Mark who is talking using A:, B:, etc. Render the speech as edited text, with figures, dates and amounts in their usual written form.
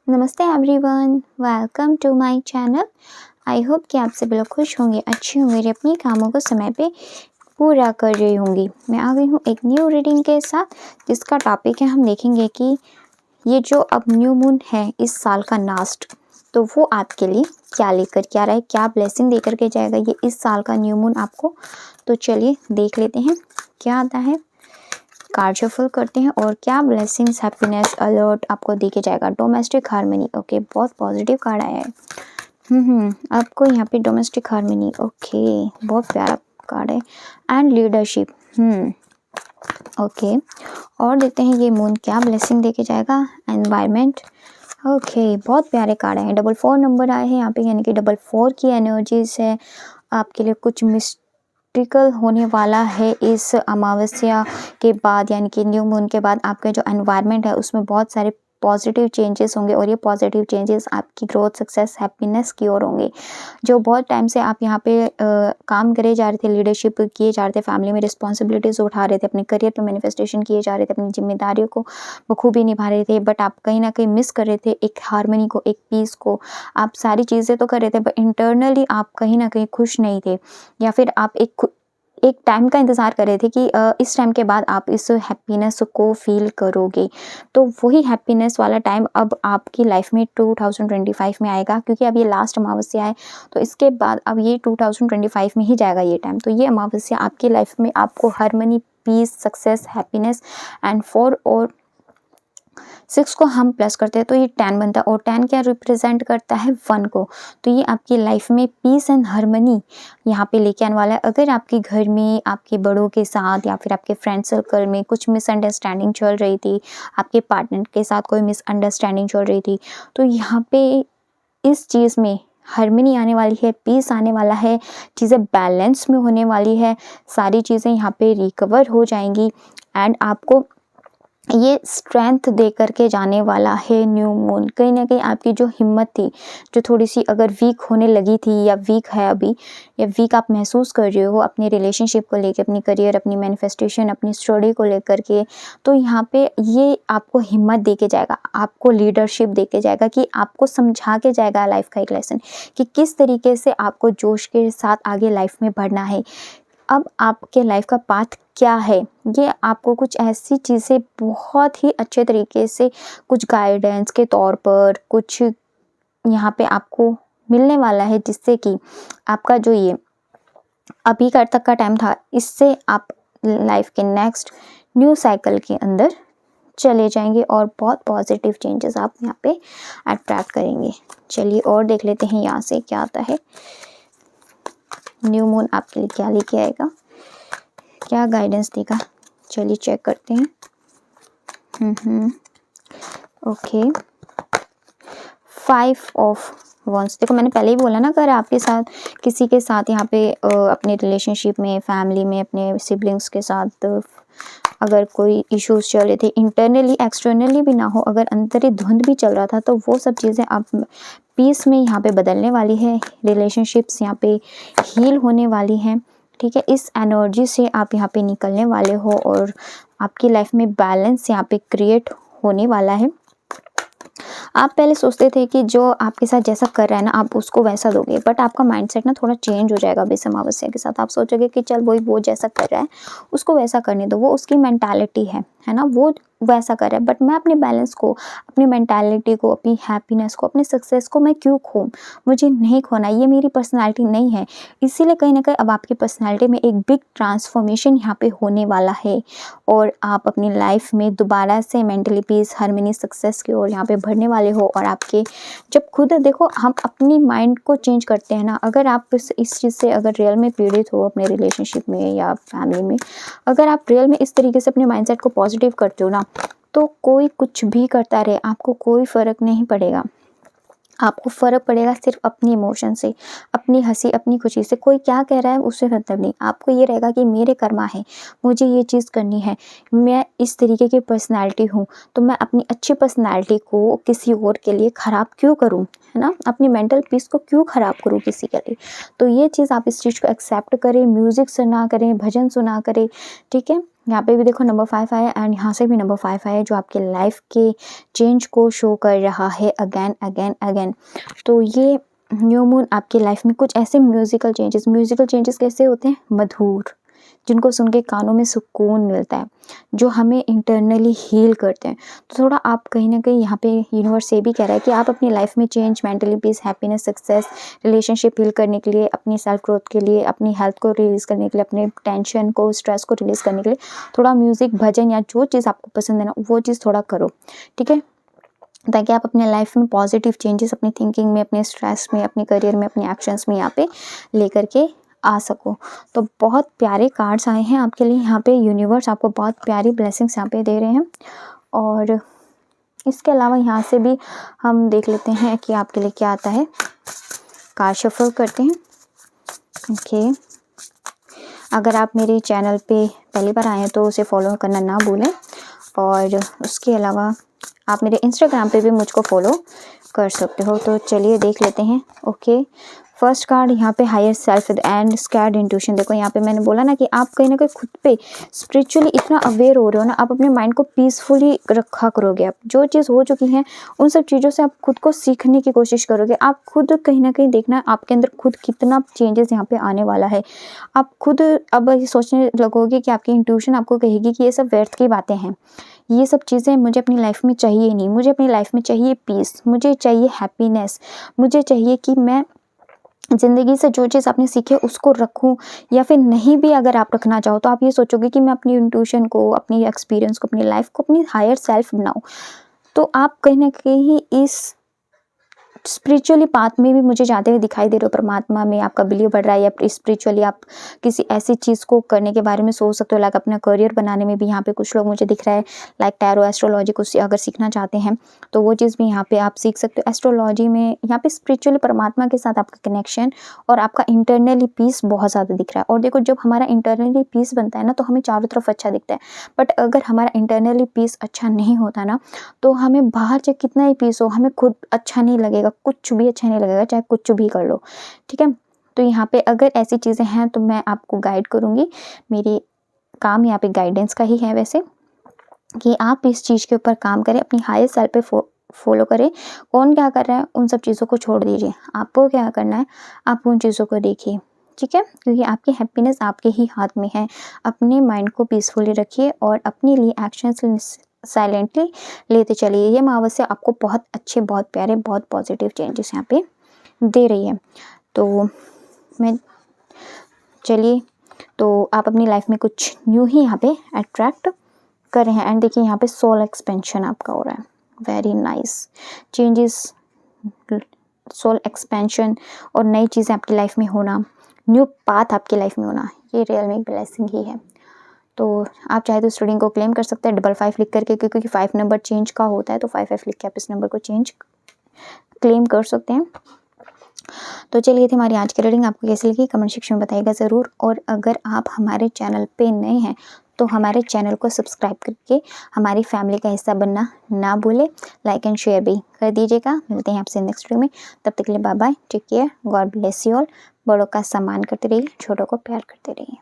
A: नमस्ते everyone, welcome to my channel. I hope कि आप सभी लोग खुश होंगे, अच्छे होंगे, अपने कामों को समय पे पूरा कर रही होंगी। मैं आ गई हूँ एक न्यू रीडिंग के साथ, जिसका टॉपिक है हम देखेंगे कि ये जो अब न्यू मून है इस साल का लास्ट, तो वो आपके लिए क्या लेकर के आ रहा है, क्या ब्लेसिंग देकर के जाएगा ये इस साल का न्यू मून आपको। तो चलिए देख लेते हैं क्या आता है। कार्ड शफल करते हैं और क्या ब्लेसिंग्स, हैप्पीनेस, अलर्ट आपको देके जाएगा। डोमेस्टिक हार्मनी, ओके, बहुत पॉजिटिव कार्ड आया है। आपको यहाँ पे डोमेस्टिक हार्मनी, ओके, बहुत प्यारा कार्ड है। And leadership, okay. और देखते हैं ये मून क्या ब्लेसिंग देके जाएगा। एनवायरमेंट, ओके, बहुत प्यारे कार्ड है। 4 नंबर आए हैं यहाँ पे, यानी कि 4 की एनर्जीज है आपके लिए। कुछ मिस्ट्रिकल होने वाला है इस अमावस्या के बाद, यानी कि न्यू मून के बाद। आपका जो एनवायरनमेंट है उसमें बहुत सारे पॉजिटिव चेंजेस होंगे और ये पॉजिटिव चेंजेस आपकी ग्रोथ, सक्सेस, हैप्पीनेस की ओर होंगे। जो बहुत टाइम से आप यहाँ पे काम करे जा रहे थे, लीडरशिप किए जा रहे थे, फैमिली में रिस्पॉन्सिबिलिटीज़ उठा रहे थे, अपने करियर पे मैनिफेस्टेशन किए जा रहे थे, अपनी जिम्मेदारियों को बखूबी निभा रहे थे, बट आप कहीं ना कहीं मिस कर रहे थे एक हार्मनी को, एक पीस को। आप सारी चीज़ें तो कर रहे थे बट इंटरनली आप कहीं ना कहीं खुश नहीं थे, या फिर आप एक टाइम का इंतज़ार कर रहे थे कि इस टाइम के बाद आप इस हैप्पीनेस को फील करोगे। तो वही हैप्पीनेस वाला टाइम अब आपकी लाइफ में 2025 में आएगा, क्योंकि अब ये लास्ट अमावस्या है। तो इसके बाद अब ये 2025 में ही जाएगा ये टाइम। तो ये अमावस्या आपकी लाइफ में आपको harmony, peace, success, happiness and 4 और 6 को हम प्लस करते हैं तो ये 10 बनता है। और 10 क्या रिप्रेजेंट करता है? 1 को। तो ये आपकी लाइफ में पीस एंड हार्मनी यहाँ पे लेके आने वाला है। अगर आपके घर में आपके बड़ों के साथ या फिर आपके फ्रेंड सर्कल में कुछ मिसअंडरस्टैंडिंग चल रही थी, आपके पार्टनर के साथ कोई मिसअंडरस्टैंडिंग चल रही थी, तो यहाँ पे इस चीज़ में हार्मनी आने वाली है, पीस आने वाला है, चीज़ें बैलेंस में होने वाली है, सारी चीज़ें यहाँ पे रिकवर हो जाएंगी। एंड आपको ये स्ट्रेंथ दे करके जाने वाला है न्यू मून। कहीं ना कहीं आपकी जो हिम्मत थी, जो थोड़ी सी अगर वीक होने लगी थी या वीक है अभी, या वीक आप महसूस कर रहे हो अपने रिलेशनशिप को लेकर, अपनी करियर, अपनी मैनिफेस्टेशन, अपनी स्टडी को लेकर के, तो यहाँ पे ये आपको हिम्मत दे के जाएगा, आपको लीडरशिप दे के जाएगा, कि आपको समझा के जाएगा लाइफ का एक लेसन कि किस तरीके से आपको जोश के साथ आगे लाइफ में बढ़ना है। अब आपके लाइफ का पाथ क्या है, ये आपको कुछ ऐसी चीज़ें बहुत ही अच्छे तरीके से, कुछ गाइडेंस के तौर पर कुछ यहाँ पे आपको मिलने वाला है, जिससे कि आपका जो ये अभी का तक का टाइम था, इससे आप लाइफ के नेक्स्ट न्यू साइकिल के अंदर चले जाएंगे और बहुत पॉजिटिव चेंजेस आप यहाँ पे अट्रैक्ट करेंगे। चलिए और देख लेते हैं यहाँ से क्या आता है। न्यू मून आपके लिए क्या लेके आएगा, क्या गाइडेंस देगा, चलिए चेक करते हैं। Okay, 5 of wands. देखो मैंने पहले ही बोला ना, अगर आपके साथ किसी के साथ यहाँ पे अपने रिलेशनशिप में, फैमिली में, अपने सिबलिंग्स के साथ अगर कोई इश्यूज चल रहे थे, इंटरनली एक्सटर्नली भी ना हो, अगर अंतरी धुंध भी चल रहा था, तो वो सब चीज़ें आप पीस में यहाँ पे बदलने वाली है। रिलेशनशिप्स यहाँ पे हील होने वाली हैं, ठीक है। इस एनर्जी से आप यहाँ पे निकलने वाले हो और आपकी लाइफ में बैलेंस यहाँ पे क्रिएट होने वाला है। आप पहले सोचते थे कि जो आपके साथ जैसा कर रहा है ना, आप उसको वैसा दोगे, बट आपका माइंडसेट ना थोड़ा चेंज हो जाएगा बेस अमावस्या के साथ। आप सोचोगे कि चल वो जैसा कर रहा है उसको वैसा करने दो, वो उसकी मेंटालिटी है ना, वो वैसा कर रहा है, बट मैं अपने बैलेंस को, अपनी मेंटालिटी को, अपनी हैप्पीनेस को, अपने सक्सेस को मैं क्यों खोऊं? मुझे नहीं खोना, ये मेरी पर्सनालिटी नहीं है। इसीलिए कहीं ना कहीं अब आपकी पर्सनालिटी में एक बिग ट्रांसफॉर्मेशन यहाँ पे होने वाला है और आप अपनी लाइफ में दोबारा से मेंटली पीस, हार्मनी, सक्सेस की ओर यहाँ पे बढ़ने वाले हो। और आपके जब खुद देखो, हम अपनी माइंड को चेंज करते हैं ना, अगर आप इस चीज़ से अगर रियल में पीड़ित हो अपने रिलेशनशिप में या फैमिली में, अगर आप रियल में इस तरीके से अपने माइंडसेट को पॉजिटिव करते हो ना, तो कोई कुछ भी करता रहे, आपको कोई फ़र्क नहीं पड़ेगा। आपको फ़र्क पड़ेगा सिर्फ अपनी इमोशन से, अपनी हंसी, अपनी खुशी से। कोई क्या कह रहा है उससे मतलब नहीं, आपको ये रहेगा कि मेरे कर्मा है, मुझे ये चीज़ करनी है, मैं इस तरीके की पर्सनालिटी हूँ, तो मैं अपनी अच्छी पर्सनालिटी को किसी और के लिए ख़राब क्यों करूँ, है ना, अपनी मेंटल पीस को क्यों ख़राब करूँ किसी के लिए। तो ये चीज़ आप इस चीज़ को एक्सेप्ट करें, म्यूज़िक सुना करें, भजन सुना करें, ठीक है। यहाँ पे भी देखो नंबर 5 आया एंड यहाँ से भी नंबर 5 आया, जो आपके लाइफ के चेंज को शो कर रहा है अगेन अगेन अगेन। तो ये न्यू मून आपकी लाइफ में कुछ ऐसे म्यूजिकल चेंजेस कैसे होते हैं, मधुर, जिनको सुन के कानों में सुकून मिलता है, जो हमें इंटरनली हील करते हैं। तो थोड़ा आप कहीं ना कहीं यहाँ पे यूनिवर्स ये भी कह रहा है कि आप अपनी लाइफ में change, mentally peace, happiness, success, relationship heal करने के लिए, अपनी सेल्फ ग्रोथ के लिए, अपनी हेल्थ को रिलीज़ करने के लिए, अपने टेंशन को, स्ट्रेस को रिलीज़ करने के लिए थोड़ा म्यूज़िक, भजन या जो चीज़ आपको पसंद है ना, वो चीज़ थोड़ा करो, ठीक है, ताकि आप अपने लाइफ में पॉजिटिव चेंजेस अपनी थिंकिंग में, अपने स्ट्रेस में, अपने करियर में, अपने एक्शंस में यहाँ पे लेकर के आ सको। तो बहुत प्यारे कार्ड्स आए हैं आपके लिए यहाँ पे, यूनिवर्स आपको बहुत प्यारी ब्लेसिंग्स यहाँ पे दे रहे हैं। और इसके अलावा यहाँ से भी हम देख लेते हैं कि आपके लिए क्या आता है, कार्ड शफल करते हैं। ओके, अगर आप मेरे चैनल पे पहली बार आए हैं तो उसे फॉलो करना ना भूलें, और उसके अलावा आप मेरे इंस्टाग्राम पे भी मुझको फॉलो कर सकते हो। तो चलिए देख लेते हैं। ओके, फर्स्ट कार्ड यहाँ पे higher self and sacred intuition. देखो यहाँ पे मैंने बोला ना कि आप कहीं ना कहीं खुद पे स्पिरिचुअली इतना अवेयर हो रहे हो ना, आप अपने माइंड को पीसफुली रखा करोगे। आप जो चीज़ हो चुकी है उन सब चीज़ों से आप खुद को सीखने की कोशिश करोगे। आप खुद कहीं ना कहीं देखना आपके अंदर खुद कितना चेंजेस यहाँ पे आने वाला है। आप खुद अब ये सोचने लगोगे कि आपकी इंट्यूशन आपको कहेगी कि ये सब व्यर्थ की बातें हैं, ये सब चीज़ें मुझे अपनी लाइफ में चाहिए नहीं, मुझे अपनी लाइफ में चाहिए पीस, मुझे चाहिए हैप्पीनेस, मुझे चाहिए कि मैं ज़िंदगी से जो चीज़ आपने सीखे उसको रखूं, या फिर नहीं भी अगर आप रखना चाहो तो आप ये सोचोगे कि मैं अपनी इंट्यूशन को, अपनी एक्सपीरियंस को, अपनी लाइफ को अपनी हायर सेल्फ बनाऊं। तो आप कहीं ना कहीं इस स्पिरिचुअली पाथ में भी मुझे जाते हुए दिखाई दे रहे हो। परमात्मा में आपका बिलीव बढ़ रहा है, या स्पिरिचुअली आप किसी ऐसी चीज़ को करने के बारे में सोच सकते हो, लाइक अपना करियर बनाने में भी यहाँ पे कुछ लोग मुझे दिख रहा है, लाइक टैरो एस्ट्रोलॉजी कुछ अगर सीखना चाहते हैं तो वो चीज़ भी यहाँ पे आप सीख सकते हो। एस्ट्रोलॉजी में यहाँ पे स्पिरिचुअली परमात्मा के साथ आपका कनेक्शन और आपका इंटरनली पीस बहुत ज़्यादा दिख रहा है। और देखो जब हमारा इंटरनली पीस बनता है ना तो हमें चारों तरफ अच्छा दिखता है, बट अगर हमारा इंटरनली पीस अच्छा नहीं होता ना तो हमें बाहर चाहे कितना ही पीस हो, हमें खुद अच्छा नहीं लगेगा, कुछ भी अच्छा नहीं लगेगा, चाहे कुछ भी कर लो, ठीक है। तो यहाँ पे अगर ऐसी चीज़ें हैं तो मैं आपको गाइड करूँगी, मेरी काम यहाँ पे गाइडेंस का ही है वैसे, कि आप इस चीज़ के ऊपर काम करें, अपनी हायर सेल्फ पे फॉलो करें। कौन क्या कर रहा है उन सब चीज़ों को छोड़ दीजिए, आपको क्या करना है आप उन चीज़ों को देखिए, ठीक है, क्योंकि आपकी हैप्पीनेस आपके ही हाथ में है। अपने माइंड को पीसफुली रखिए और अपने लिए एक्शंस साइलेंटली लेते चलिए। ये अमावस्या आपको बहुत अच्छे, बहुत प्यारे, बहुत पॉजिटिव चेंजेस यहाँ पे दे रही है। तो मैं चलिए, तो आप अपनी लाइफ में कुछ न्यू ही यहाँ पे अट्रैक्ट कर रहे हैं। एंड देखिए यहाँ पे सोल एक्सपेंशन आपका हो रहा है, very nice changes, soul expansion और नई चीज़ें आपकी लाइफ में होना, न्यू पाथ आपकी लाइफ में होना, ये रियल में एक ब्लेसिंग ही है। तो आप चाहे तो इस रीडिंग को क्लेम कर सकते हैं 55 लिख करके, क्योंकि 5 नंबर चेंज का होता है, तो 55 लिख के आप इस नंबर को क्लेम कर सकते हैं। तो चलिए थी हमारी आज की रीडिंग, आपको कैसी लगी कमेंट सेक्शन में बताइएगा ज़रूर। और अगर आप हमारे चैनल पे नए हैं तो हमारे चैनल को सब्सक्राइब करके हमारी फैमिली का हिस्सा बनना ना भूलें, लाइक एंड शेयर भी कर दीजिएगा। मिलते हैं आपसे नेक्स्ट वीडियो में, तब तक के लिए bye bye, take care, God bless you all. बड़ों का सम्मान करते रहिए, छोटों को प्यार करते रहिए।